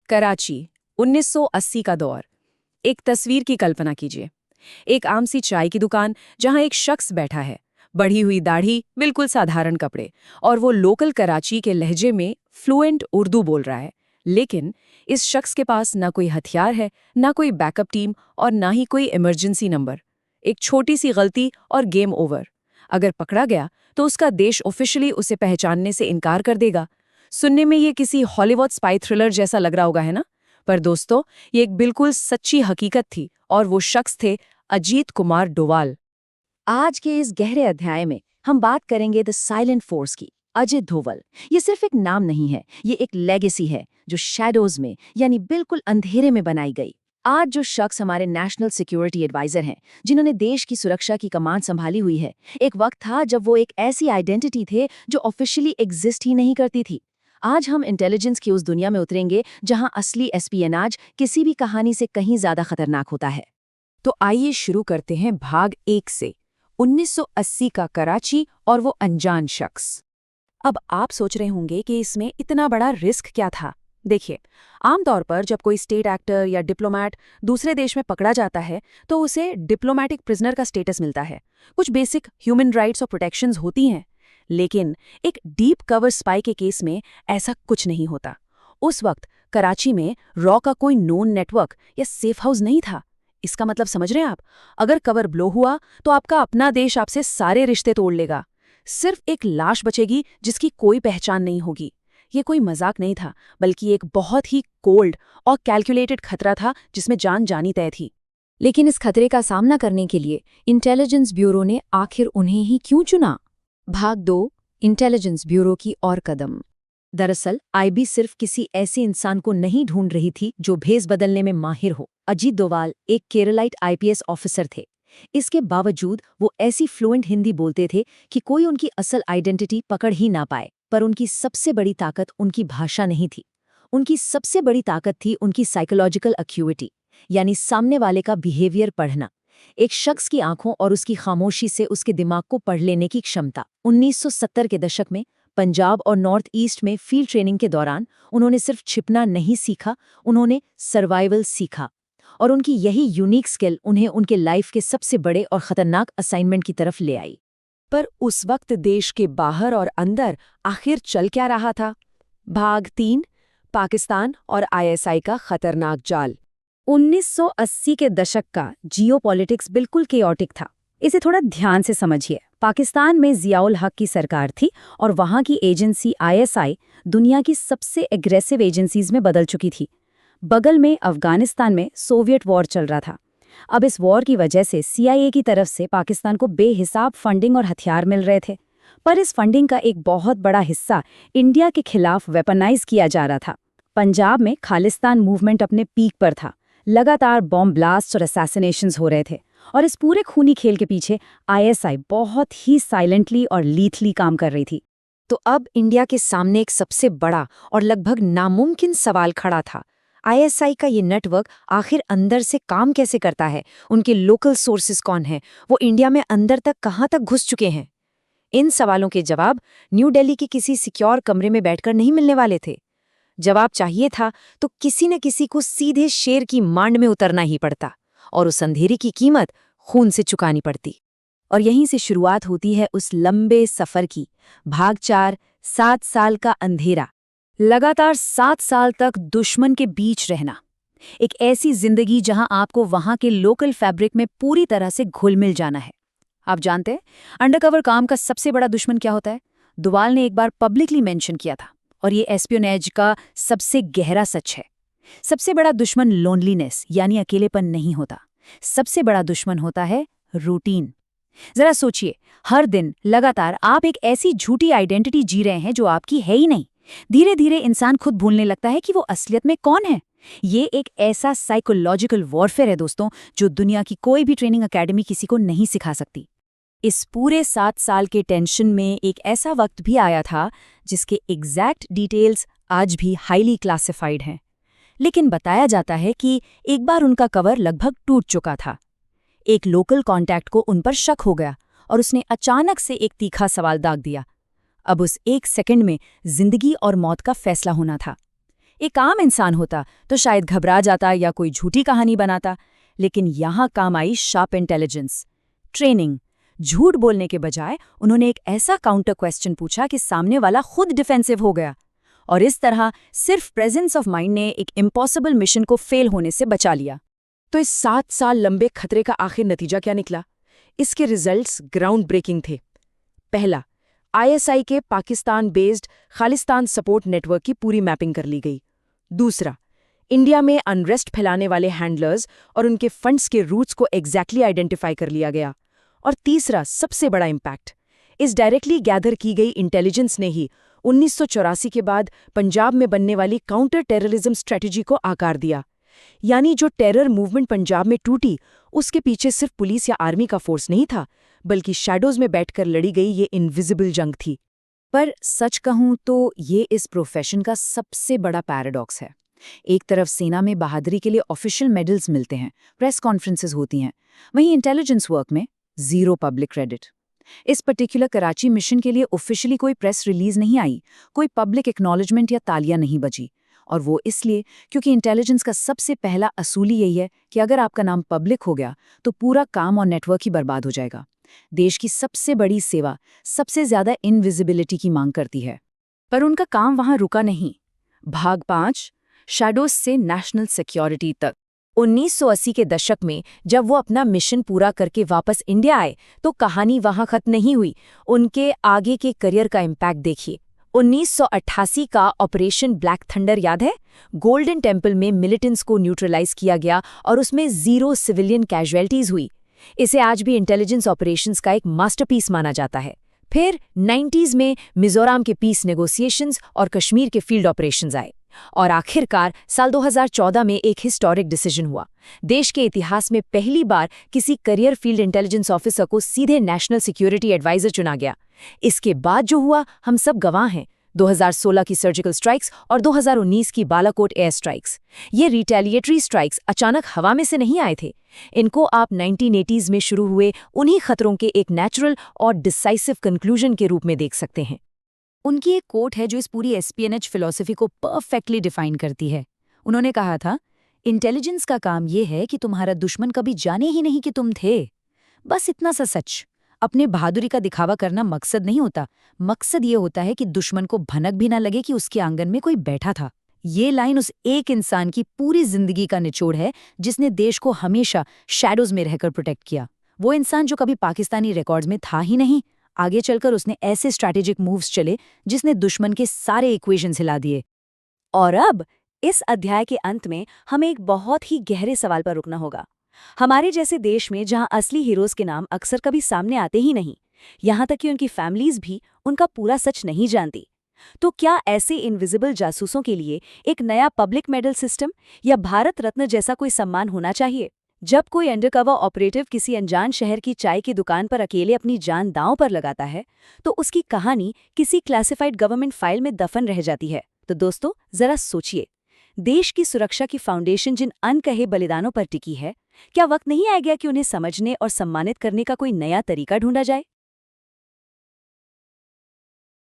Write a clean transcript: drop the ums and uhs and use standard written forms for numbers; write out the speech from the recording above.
कराची 1980 का दौर। एक तस्वीर की कल्पना कीजिए। एक आम सी चाय की दुकान जहां एक शख्स बैठा है, बढ़ी हुई दाढ़ी, बिल्कुल साधारण कपड़े, और वो लोकल कराची के लहजे में फ्लुएंट उर्दू बोल रहा है। लेकिन इस शख्स के पास ना कोई हथियार है, ना कोई बैकअप टीम और ना ही कोई इमरजेंसी नंबर। एक छोटी सी गलती और गेम ओवर। अगर पकड़ा गया तो उसका देश ऑफिशियली उसे पहचानने से इनकार कर देगा। सुनने में ये किसी हॉलीवुड स्पाई थ्रिलर जैसा लग रहा होगा, है ना? पर दोस्तों, ये एक बिल्कुल सच्ची हकीकत थी, और वो शख्स थे अजीत कुमार डोवाल। आज के इस गहरे अध्याय में हम बात करेंगे द साइलेंट फोर्स की। अजित डोवल ये सिर्फ एक नाम नहीं है, ये एक लेगेसी है जो शैडोज में यानी बिल्कुल अंधेरे में बनाई गई। आज जो शख्स हमारे नेशनल सिक्योरिटी एडवाइजर हैं, जिन्होंने देश की सुरक्षा की कमान संभाली हुई है, एक वक्त था जब वो एक ऐसी आइडेंटिटी थे जो ऑफिशियली एग्जिस्ट ही नहीं करती थी। आज हम इंटेलिजेंस की उस दुनिया में उतरेंगे जहां असली एस्पियनाज किसी भी कहानी से कहीं ज्यादा खतरनाक होता है। तो आइए शुरू करते हैं भाग 1 से। 1980 का कराची और वो अनजान शख्स। अब आप सोच रहे होंगे कि इसमें इतना बड़ा रिस्क क्या था। देखिए, आमतौर पर जब कोई स्टेट एक्टर या डिप्लोमैट दूसरे देश में पकड़ा जाता है तो उसे डिप्लोमैटिक प्रिजनर का स्टेटस मिलता है, कुछ बेसिक ह्यूमन राइट्स और प्रोटेक्शंस होती हैं। लेकिन एक डीप कवर स्पाई के केस में ऐसा कुछ नहीं होता। उस वक्त कराची में रॉ का कोई नोन नेटवर्क या सेफ हाउस नहीं था। इसका मतलब समझ रहे हैं आप? अगर कवर ब्लो हुआ तो आपका अपना देश आपसे सारे रिश्ते तोड़ लेगा। सिर्फ एक लाश बचेगी जिसकी कोई पहचान नहीं होगी। ये कोई मजाक नहीं था, बल्कि एक बहुत ही कोल्ड और कैलकुलेटेड खतरा था जिसमें जान जानी तय थी। लेकिन इस खतरे का सामना करने के लिए इंटेलिजेंस ब्यूरो ने आखिर उन्हें ही क्यों चुना? भाग 2, इंटेलिजेंस ब्यूरो की और कदम। दरअसल आईबी सिर्फ किसी ऐसे इंसान को नहीं ढूंढ रही थी जो भेस बदलने में माहिर हो। अजीत डोवाल एक केरलाइट आईपीएस ऑफिसर थे। इसके बावजूद वो ऐसी फ्लुएंट हिंदी बोलते थे कि कोई उनकी असल आइडेंटिटी पकड़ ही ना पाए। पर उनकी सबसे बड़ी ताकत उनकी भाषा नहीं थी। उनकी सबसे बड़ी ताकत थी उनकी साइकोलॉजिकल एक्यूटी, यानी सामने वाले का बिहेवियर पढ़ना। एक शख्स की आंखों और उसकी खामोशी से उसके दिमाग को पढ़ लेने की क्षमता। 1970 के दशक में पंजाब और नॉर्थ ईस्ट में फील्ड ट्रेनिंग के दौरान उन्होंने सिर्फ छिपना नहीं सीखा, उन्होंने सर्वाइवल सीखा। और उनकी यही यूनिक स्किल उन्हें उनके लाइफ के सबसे बड़े और खतरनाक असाइनमेंट की तरफ ले आई। पर उस वक्त देश के बाहर और अंदर आखिर चल क्या रहा था? भाग 3, पाकिस्तान और आईएसआई का खतरनाक जाल। 1980 के दशक का जियोपॉलिटिक्स बिल्कुल केओटिक था। इसे थोड़ा ध्यान से समझिए। पाकिस्तान में जियाउल हक की सरकार थी और वहां की एजेंसी आईएसआई दुनिया की सबसे एग्रेसिव एजेंसीज में बदल चुकी थी। बगल में अफगानिस्तान में सोवियत वॉर चल रहा था। अब इस वॉर की वजह से सीआईए की तरफ से पाकिस्तान को बेहिसाब फंडिंग और हथियार मिल रहे थे। पर इस फंडिंग का एक बहुत बड़ा हिस्सा इंडिया के खिलाफ वेपनाइज किया जा रहा था। पंजाब में खालिस्तान मूवमेंट अपने पीक पर था। लगातार बॉम्ब ब्लास्ट और असैसिनेशंस हो रहे थे, और इस पूरे खूनी खेल के पीछे आईएसआई बहुत ही साइलेंटली और लीथली काम कर रही थी। तो अब इंडिया के सामने एक सबसे बड़ा और लगभग नामुमकिन सवाल खड़ा था। आईएसआई का ये नेटवर्क आखिर अंदर से काम कैसे करता है? उनके लोकल सोर्सेज कौन हैं? वो इंडिया में अंदर तक कहाँ तक घुस चुके हैं? इन सवालों के जवाब न्यू दिल्ली के किसी सिक्योर कमरे में बैठकर नहीं मिलने वाले थे। जवाब चाहिए था तो किसी न किसी को सीधे शेर की मांड में उतरना ही पड़ता, और उस अंधेरे की कीमत खून से चुकानी पड़ती। और यहीं से शुरुआत होती है उस लंबे सफर की। भाग 4, 7 साल का अंधेरा। लगातार 7 साल तक दुश्मन के बीच रहना, एक ऐसी जिंदगी जहां आपको वहां के लोकल फैब्रिक में पूरी तरह से घुल मिल जाना है। आप जानते हैं अंडरकवर काम का सबसे बड़ा दुश्मन क्या होता है? डोवाल ने एक बार पब्लिकली मेंशन किया था, और ये एस्पियोनेज का सबसे गहरा सच है। सबसे बड़ा दुश्मन लोनलीनेस यानी अकेलेपन नहीं होता। सबसे बड़ा दुश्मन होता है रूटीन। जरा सोचिए, हर दिन लगातार आप एक ऐसी झूठी आइडेंटिटी जी रहे हैं जो आपकी है ही नहीं। धीरे धीरे इंसान खुद भूलने लगता है कि वो असलियत में कौन है। ये एक ऐसा साइकोलॉजिकल वॉरफेयर है दोस्तों, जो दुनिया की कोई भी ट्रेनिंग एकेडमी किसी को नहीं सिखा सकती। इस पूरे 7 साल के टेंशन में एक ऐसा वक्त भी आया था जिसके एग्जैक्ट डिटेल्स आज भी हाईली क्लासिफाइड हैं। लेकिन बताया जाता है कि एक बार उनका कवर लगभग टूट चुका था। एक लोकल कॉन्टैक्ट को उन पर शक हो गया और उसने अचानक से एक तीखा सवाल दाग दिया। अब उस 1 सेकंड में जिंदगी और मौत का फैसला होना था। एक आम इंसान होता तो शायद घबरा जाता या कोई झूठी कहानी बनाता, लेकिन यहाँ काम आई शार्प इंटेलिजेंस, ट्रेनिंग। झूठ बोलने के बजाय उन्होंने एक ऐसा काउंटर क्वेश्चन पूछा कि सामने वाला खुद डिफेंसिव हो गया, और इस तरह सिर्फ प्रेजेंस ऑफ माइंड ने एक इम्पॉसिबल मिशन को फेल होने से बचा लिया। तो इस 7 साल लंबे खतरे का आखिर नतीजा क्या निकला? इसके रिजल्ट्स ग्राउंड ब्रेकिंग थे। पहला, आईएसआई के Pakistan based Khalistan support network की पूरी मैपिंग कर ली गई। दूसरा, इंडिया में अनरेस्ट फैलाने वाले हैंडलर्स और उनके फंड्स के रूट्स को एग्जैक्टली आइडेंटिफाई कर लिया गया। और तीसरा, सबसे बड़ा इम्पैक्ट, इस डायरेक्टली गैदर की गई इंटेलिजेंस ने ही 1984 के बाद पंजाब में बनने वाली काउंटर टेररिज्म स्ट्रेटजी को आकार दिया। यानी जो टेरर मूवमेंट पंजाब में टूटी, उसके पीछे सिर्फ पुलिस या आर्मी का फोर्स नहीं था, बल्कि शैडोज में बैठकर लड़ी गई ये इनविजिबल जंग थी। पर सच कहूं तो ये इस प्रोफेशन का सबसे बड़ा पैराडॉक्स है। एक तरफ सेना में बहादुरी के लिए ऑफिशियल मेडल्स मिलते हैं, प्रेस कॉन्फ्रेंसेस होती हैं, वहीं इंटेलिजेंस वर्क में जीरो पब्लिक क्रेडिट। इस पर्टिकुलर कराची मिशन के लिए ऑफिशियली कोई प्रेस रिलीज नहीं आई, कोई पब्लिक एक्नॉलेजमेंट या तालियां नहीं बजी, और वो इसलिए क्योंकि इंटेलिजेंस का सबसे पहला असूल यही है कि अगर आपका नाम पब्लिक हो गया तो पूरा काम और नेटवर्क ही बर्बाद हो जाएगा। देश की सबसे बड़ी सेवा सबसे ज्यादा इनविजिबिलिटी की मांग करती है। पर उनका काम वहां रुका नहीं। भाग 5, शैडोज से नेशनल सिक्योरिटी तक। 1980 के दशक में जब वो अपना मिशन पूरा करके वापस इंडिया आए तो कहानी वहां खत्म नहीं हुई। उनके आगे के करियर का इम्पैक्ट देखिए। 1988 का ऑपरेशन ब्लैक थंडर याद है? गोल्डन टेम्पल में मिलिटेंट्स को न्यूट्रलाइज किया गया और उसमें 0 सिविलियन कैजुअल्टीज हुई। इसे आज भी इंटेलिजेंस ऑपरेशंस का एक मास्टरपीस माना जाता है। फिर 90s में मिजोरम के पीस नेगोशिएशंस और कश्मीर के फील्ड ऑपरेशंस आए, और आखिरकार साल 2014 में एक हिस्टोरिक डिसीजन हुआ। देश के इतिहास में पहली बार किसी करियर फील्ड इंटेलिजेंस ऑफिसर को सीधे नेशनल सिक्योरिटी एडवाइजर चुना गया। इसके बाद जो हुआ हम सब गवाह हैं। 2016 की सर्जिकल स्ट्राइक्स और 2019 की बालाकोट एयर स्ट्राइक्स। ये रिटेलिएटरी स्ट्राइक्स अचानक हवा में से नहीं आए थे। इनको आप 1980s में शुरू हुए उन्हीं खतरों के एक नेचुरल और डिसाइसिव कंक्लूजन के रूप में देख सकते हैं। उनकी एक कोट है जो इस पूरी एसपीएनएच फिलॉसफी को परफेक्टली डिफाइन करती है। उन्होंने कहा था, इंटेलिजेंस का काम ये है कि तुम्हारा दुश्मन कभी जाने ही नहीं कि तुम थे। बस इतना सा सच। अपने बहादुरी का दिखावा करना मकसद नहीं होता। मकसद ये होता है कि दुश्मन को भनक भी ना लगे कि उसके आंगन में कोई बैठा था। ये लाइन उस एक इंसान की पूरी जिंदगी का निचोड़ है जिसने देश को हमेशा शैडोज में रहकर प्रोटेक्ट किया। वो इंसान जो कभी पाकिस्तानी रिकॉर्ड्स में था ही नहीं। आगे चलकर उसने ऐसे स्ट्रैटेजिक मूव्स चले जिसने दुश्मन के सारे इक्वेशंस हिला दिए। और अब इस अध्याय के अंत में हमें एक बहुत ही गहरे सवाल पर रुकना होगा। हमारे जैसे देश में जहां असली हीरोज के नाम अक्सर कभी सामने आते ही नहीं, यहां तक कि उनकी फैमिलीज भी उनका पूरा सच नहीं जानती, तो क्या ऐसे इनविजिबल जासूसों के लिए एक नया पब्लिक मेडल सिस्टम या भारत रत्न जैसा कोई सम्मान होना चाहिए? जब कोई अंडरकवर ऑपरेटिव किसी अनजान शहर की चाय की दुकान पर अकेले अपनी जान दांव पर लगाता है, तो उसकी कहानी किसी क्लासिफाइड गवर्नमेंट फाइल में दफन रह जाती है। तो दोस्तों, जरा सोचिए, देश की सुरक्षा की फाउंडेशन जिन अनकहे बलिदानों पर टिकी है, क्या वक्त नहीं आ गया कि उन्हें समझने और सम्मानित करने का कोई नया तरीका ढूंढा जाए?